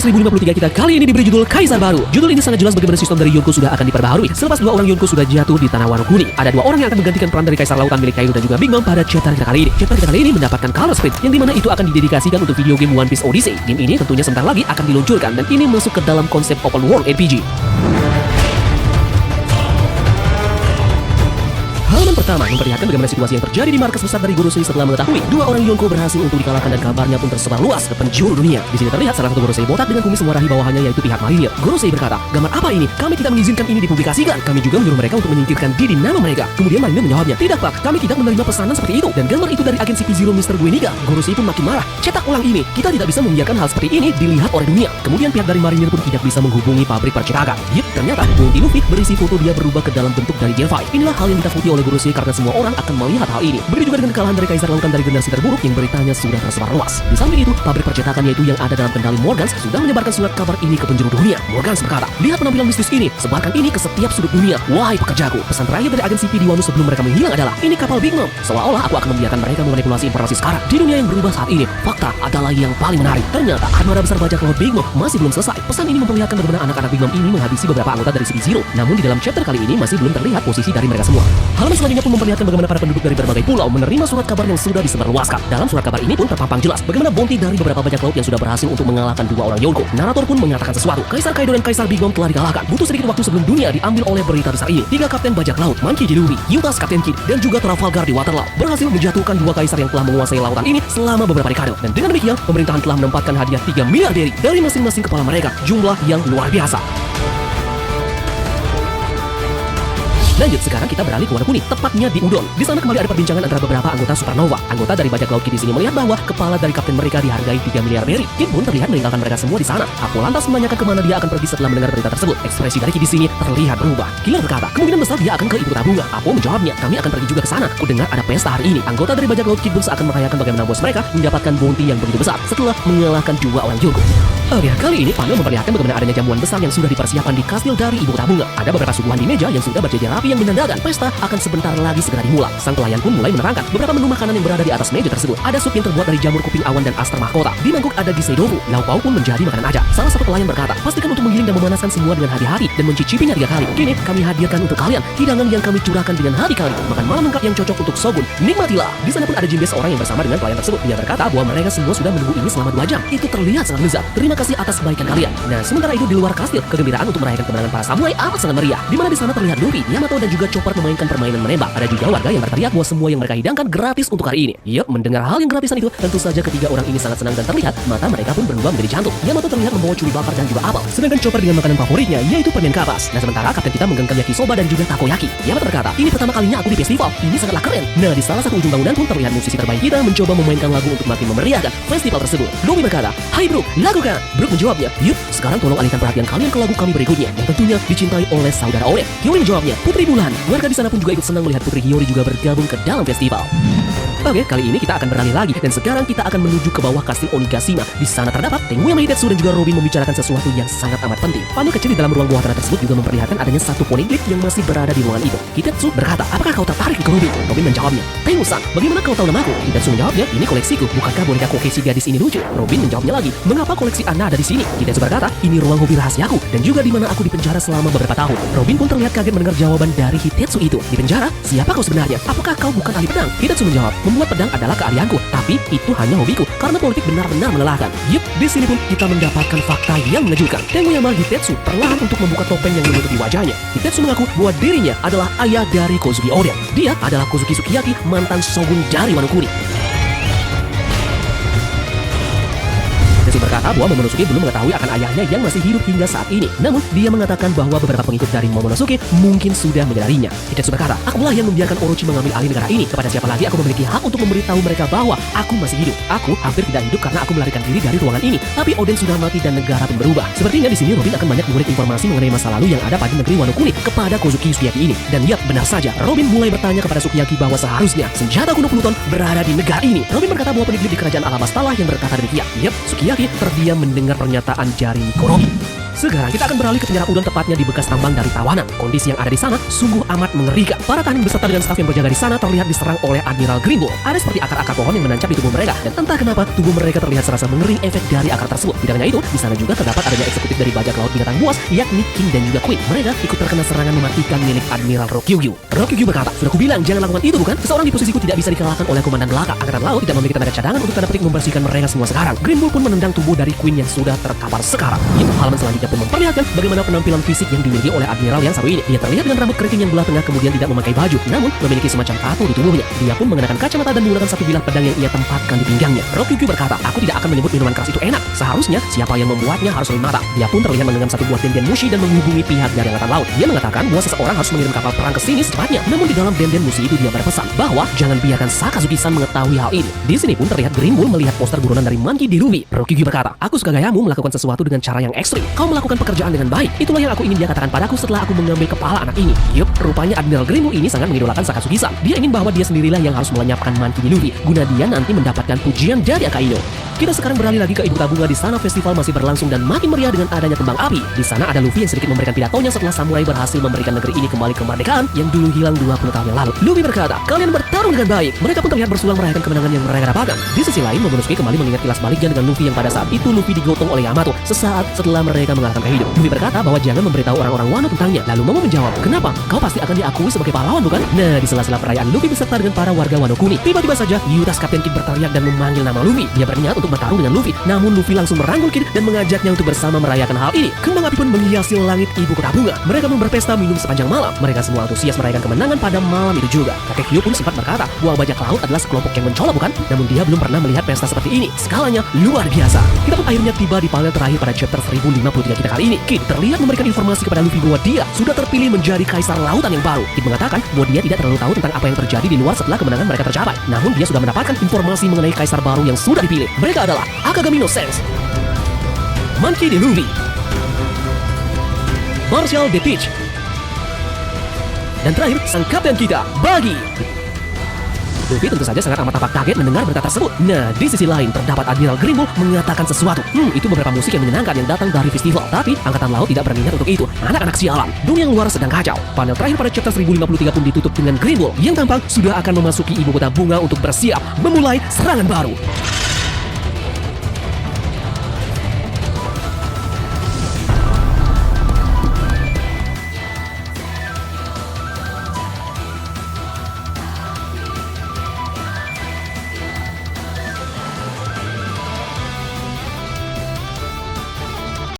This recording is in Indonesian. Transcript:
1053 kita kali ini diberi judul Kaisar Baru. Judul ini sangat jelas bagaimana sistem dari Yonko sudah akan diperbaharui. Selepas dua orang Yonko sudah jatuh di tanah Wano Kuni, ada dua orang yang akan menggantikan peran dari Kaisar Lautan milik Kaido dan juga Big Mom pada chapter kita kali ini. Chapter kita kali ini mendapatkan color sprint, yang dimana itu akan didedikasikan untuk video game One Piece Odyssey. Game ini tentunya sebentar lagi akan diluncurkan dan ini masuk ke dalam konsep open world RPG. Halaman pertama memperlihatkan bagaimana situasi yang terjadi di markas besar dari Gorosei setelah mengetahui dua orang Yonko berhasil untuk dikalahkan dan kabarnya pun tersebar luas ke penjuru dunia. Di sini terlihat salah satu Gorosei botak dengan kumis mewarahi bawahannya yaitu pihak marinir. Gorosei berkata, "Gambar apa ini? Kami tidak mengizinkan ini dipublikasikan. Kami juga menyuruh mereka untuk menyingkirkan diri nama mereka." Kemudian marinir menjawabnya, "Tidak Pak, kami tidak menerima pesanan seperti itu. Dan gambar itu dari agen CP0 Mr. Gueniga." Gorosei pun makin marah. "Cetak ulang ini. Kita tidak bisa membiarkan hal seperti ini dilihat oleh dunia." Kemudian pihak dari marinir pun tidak bisa menghubungi pabrik percetakan. Ternyata bounty Luffy berisi foto dia berubah ke dalam bentuk dari Delphi. Inilah hal yang ditakuti oleh Gorosei karena semua orang akan melihat hal ini. Begitu juga dengan kekalahan dari Kaisar Lautan dari generasi terburuk yang beritanya sudah tersebar luas. Di samping itu, pabrik percetakan yaitu yang ada dalam kendali Morgans sudah menyebarkan surat kabar ini ke penjuru dunia. Morgans berkata, "Lihat penampilan mistis ini, sebarkan ini ke setiap sudut dunia. Wahai pekerjaku." Pesan terakhir dari agen CP di Wano sebelum mereka menghilang adalah, "Ini kapal Big Mom. Seolah-olah aku akan membiarkan mereka memanipulasi informasi sekarang." Di dunia yang berubah saat ini, fakta adalah yang paling menarik. Ternyata armada besar bajak laut Big Mom masih belum selesai. Pesan ini memperlihatkan bagaimana anak-anak Big Mom ini menghabisi beberapa anggota dari CP0. Namun di dalam chapter kali ini masih belum terlihat posisi dari mereka semua. Halaman selanjutnya pun memperlihatkan bagaimana para penduduk dari berbagai pulau menerima surat kabar yang sudah disebarluaskan. Dalam surat kabar ini pun terpampang jelas bagaimana bounty dari beberapa bajak laut yang sudah berhasil untuk mengalahkan dua orang Yonko. Narator pun mengatakan sesuatu. Kaisar Kaido dan Kaisar Big Mom telah dikalahkan. Butuh sedikit waktu sebelum dunia diambil oleh berita besar ini. 3 kapten bajak laut, Monkey D. Luffy, Yutas Kapten Kid, dan juga Trafalgar di Waterloo berhasil menjatuhkan dua kaisar yang telah menguasai lautan ini selama beberapa dekade. Dan dengan demikian, pemerintahan telah menempatkan hadiah 3 miliar dari masing-masing kepala mereka. Jumlah yang luar biasa. Lanjut, sekarang kita beralih ke Wano Kuni, tepatnya di Udon. Di sana kembali ada perbincangan antara beberapa anggota Supernova. Anggota dari bajak laut Kid di sini melihat bahwa kepala dari kapten mereka dihargai 3 miliar berry. Kid pun terlihat meninggalkan mereka semua di sana. Aku lantas menanyakan kemana dia akan pergi setelah mendengar berita tersebut. Ekspresi dari Kid di sini terlihat berubah. Killer berkata, "Kemungkinan besar dia akan ke ibu kota bunga." Apo menjawabnya, "Kami akan pergi juga ke sana. Aku dengar ada pesta hari ini." Anggota dari bajak laut Kid pun seakan merayakan bagaimana bos mereka mendapatkan bounty yang begitu besar setelah mengalahkan dua orang Yonko. Oke, kali ini panel memperlihatkan bagaimana adanya jamuan besar yang sudah dipersiapkan di kastil dari ibu kota bunga. Ada beberapa suguhan di meja yang sudah berjejer rapi yang menandakan pesta akan sebentar lagi segera dimulai. Sang pelayan pun mulai menerangkan beberapa menu makanan yang berada di atas meja tersebut. Ada sup yang terbuat dari jamur kuping awan dan aster mahkota. Di mangkuk ada gisei tofu. Lauk pauk pun menjadi makanan aja. Salah satu pelayan berkata, "Pastikan untuk menggiling dan memanaskan semua dengan hati-hati dan mencicipinya 3 kali. Kini kami hadirkan untuk kalian hidangan yang kami curahkan dengan hati kali. Makan malam lengkap yang cocok untuk Shogun. Nikmatilah." Di sana pun ada Jinbe seorang yang bersama dengan pelayan tersebut. Dia berkata bahwa mereka semua sudah menunggu ini selama 2 jam. Itu terlihat sangat lezat. Terima kasih atas kebaikan kalian. Nah, sementara itu di luar kastil, kegembiraan untuk merayakan kemenangan para samurai amat sangat meriah. Di mana di sana terlihat Luffy, Yamato dan juga Chopper memainkan permainan menembak. Ada juga warga yang berteriak bahwa semua yang mereka hidangkan gratis untuk hari ini. Yap, mendengar hal yang gratisan itu, tentu saja ketiga orang ini sangat senang dan terlihat mata mereka pun berubah menjadi jantung. Yamato terlihat membawa cumi bakar dan juga apel. Sedangkan Chopper dengan makanan favoritnya yaitu permen kapas. Nah, sementara kapten kita menggenggam yakisoba dan juga takoyaki. Yamato berkata, "Ini pertama kalinya aku di festival. Ini sangatlah keren." Nah, di salah satu ujung bangunan pun terlihat musisi terbaik kita mencoba memainkan lagu untuk makin memeriahkan festival tersebut. Luffy berkata, "Hai Brook, lakukan." Brook menjawabnya, "Yup, sekarang tolong alihkan perhatian kalian ke lagu kami berikutnya yang tentunya dicintai oleh saudara Oden." Hiyori menjawabnya, "Putri Bulan." Warga di sana pun juga ikut senang melihat Putri Hiyori juga bergabung ke dalam festival. Oke, kali ini kita akan beralih lagi dan sekarang kita akan menuju ke bawah kastil Onigashima. Di sana terdapat Tenguya Hitetsu dan juga Robin membicarakan sesuatu yang sangat amat penting. Panel kecil di dalam ruang bawah tanah tersebut juga memperlihatkan adanya satu poneglyph yang masih berada di ruangan itu. Hitetsu berkata, "Apakah kau tertarik ke Robin?" Robin menjawabnya, "Tengu-san, bagaimana kau tahu namaku?" Hitetsu menjawabnya, "Ini koleksiku. Bukankah boneka Kokeshi gadis ini lucu?" Robin menjawabnya lagi, "Mengapa koleksi Anda ada di sini?" Hitetsu berkata, "Ini ruang hobi rahasiaku dan juga di mana aku dipenjara selama beberapa tahun." Robin pun terlihat kaget mendengar jawaban dari Hitetsu itu. "Di penjara? Siapa kau sebenarnya? Apakah kau bukan ahli pedang?" Hitetsu menjawab, "Membuat pedang adalah keahlianku, tapi itu hanya hobiku karena politik benar-benar melelahkan." Yup, di sini pun kita mendapatkan fakta yang mengejutkan. Tengoyama Hitetsu perlahan untuk membuka topeng yang menutupi wajahnya. Hitetsu mengaku bahwa dirinya adalah ayah dari Kozuki Oden. Dia adalah Kozuki Sukiyaki, mantan shogun dari Wano Kuni. Berkata bahwa Momonosuke belum mengetahui akan ayahnya yang masih hidup hingga saat ini. Namun, dia mengatakan bahwa beberapa pengikut dari Momonosuke mungkin sudah menyadarinya. Hitetsu berkata, "Akulah yang membiarkan Orochi mengambil alih negara ini. Kepada siapa lagi aku memiliki hak untuk memberitahu mereka bahwa aku masih hidup. Aku hampir tidak hidup karena aku melarikan diri dari ruangan ini. Tapi Oden sudah mati dan negara pun berubah." Sepertinya di sini Robin akan banyak mengulik informasi mengenai masa lalu yang ada pada negeri Wano Kuni kepada Kozuki Sukiyaki ini. Dan yap, benar saja. Robin mulai bertanya kepada Sukiyaki bahwa seharusnya senjata kuno Pluton berada di negara ini. Robin berkata bahwa peneliti di kerajaan Alabasta lah yang berkata demikian. Yap, Sukiyaki terdiam mendengar pernyataan jari Nikorobi. Sekarang kita akan beralih ke penyerang udon, tepatnya di bekas tambang dari tawanan. Kondisi yang ada di sana sungguh amat mengerikan. Para tahanan beserta dengan staf yang berjaga di sana terlihat diserang oleh Admiral Green Bull. Ada seperti akar-akar pohon yang menancap di tubuh mereka, dan entah kenapa tubuh mereka terlihat serasa mengering efek dari akar tersebut. Tidak hanya itu, di sana juga terdapat adanya eksekutif dari bajak laut binatang buas, yakni King dan juga Queen. Mereka ikut terkena serangan mematikan milik Admiral Rokyugyu. Rokyugyu berkata, "Sudah kubilang jangan lakukan itu, bukan? Seseorang di posisiku tidak bisa dikalahkan oleh komandan belaka. Angkatan laut tidak memiliki tenaga cadangan untuk tanda petik membersihkan mereka semua sekarang." Green Bull pun menendang tubuh dari Queen yang sudah terkapar sekarang. Halaman selanjutnya pun memperlihatkan bagaimana penampilan fisik yang dimiliki oleh Admiral yang satu ini. Dia terlihat dengan rambut keriting yang belah tengah, kemudian tidak memakai baju, namun memiliki semacam tato di tubuhnya. Dia pun mengenakan kacamata dan menggunakan satu bilah pedang yang ia tempatkan di pinggangnya. Rokyugyu berkata, "Aku tidak akan menyebut minuman keras itu enak. Seharusnya siapa yang membuatnya harus lebih matang." Dia pun terlihat menggenggam satu buah denden mushi dan menghubungi pihak dari angkatan laut. Dia mengatakan bahwa seseorang harus mengirim kapal perang ke sini secepatnya. Namun di dalam denden mushi itu dia berpesan bahwa jangan biarkan Sakazuki-san mengetahui hal ini. Di sini pun terlihat Green Bull melihat poster buronan dari Monkey D. Luffy. Rokyugyu berkata, "Aku suka gayamu melakukan sesuatu dengan cara yang ekstrim. Kau melakukan pekerjaan dengan baik. Itulah yang aku ingin dia katakan padaku setelah aku mengambil kepala anak ini." Yup, rupanya Admiral Green Bull ini sangat mengidolakan Sakazuki-san. Dia ingin bahwa dia sendirilah yang harus melenyapkan Monkey D. Luffy guna dia nanti mendapatkan pujian dari Akainu. Kita sekarang beralih lagi ke Ibu Kota Bunga. Di sana festival masih berlangsung dan makin meriah dengan adanya kembang api. Di sana ada Luffy yang sedikit memberikan pidatonya setelah samurai berhasil memberikan negeri ini kembali kemerdekaan yang dulu hilang 20 tahun yang lalu. Luffy berkata, "Kalian bertarung dengan baik." Mereka pun terlihat bersulang merayakan kemenangan yang mereka dapatkan. Di sisi lain, Momonosuke kembali mengingat kilas baliknya dengan Luffy yang pada saat itu Luffy digotong oleh Yamato sesaat setelah mereka mengalahkan Kaido. Luffy berkata bahwa jangan memberitahu orang-orang Wano tentangnya. Lalu Momo menjawab, "Kenapa? Kau pasti akan diakui sebagai pahlawan, bukan?" Nah, di sela-sela perayaan Luffy beserta dengan para warga Wano Kuni, tiba-tiba saja Yutas Kapten Kid berteriak dan memanggil nama Luffy. Dia berniat untuk bertarung dengan Luffy, namun Luffy langsung merangkul Kid dan mengajaknya untuk bersama merayakan hal ini. Kembang api pun menghiasi langit Ibu Kota Bunga. Mereka pun berpesta minum sepanjang malam. Mereka semua antusias merayakan kemenangan pada malam itu juga. Kakek Hyo pun sempat berkata bahwa bajak laut adalah sekelompok yang mencolok, bukan? Namun dia belum pernah melihat pesta seperti ini. Skalanya luar biasa. Kita pun akhirnya tiba di panel terakhir pada chapter 1053 kita kali ini. Kid terlihat memberikan informasi kepada Luffy bahwa dia sudah terpilih menjadi kaisar lautan yang baru. Kid mengatakan bahwa dia tidak terlalu tahu tentang apa yang terjadi di luar setelah kemenangan mereka tercapai. Namun dia sudah mendapatkan informasi mengenai kaisar baru yang sudah dipilih. Mereka adalah Akagami no Sense, Monkey D. Luffy, Marshall the Peach, dan terakhir sang kapten kita, Buggy. Luffy tentu saja sangat amat tampak kaget mendengar berita tersebut. Nah, di sisi lain terdapat Admiral Green Bull mengatakan sesuatu. Itu beberapa musik yang menyenangkan yang datang dari festival. Tapi angkatan laut tidak berminat untuk itu. Anak-anak sialan. Dunia luar sedang kacau. Panel terakhir pada chapter 1053 pun ditutup dengan Green Bull yang tampak sudah akan memasuki Ibu Kota Bunga untuk bersiap memulai serangan baru.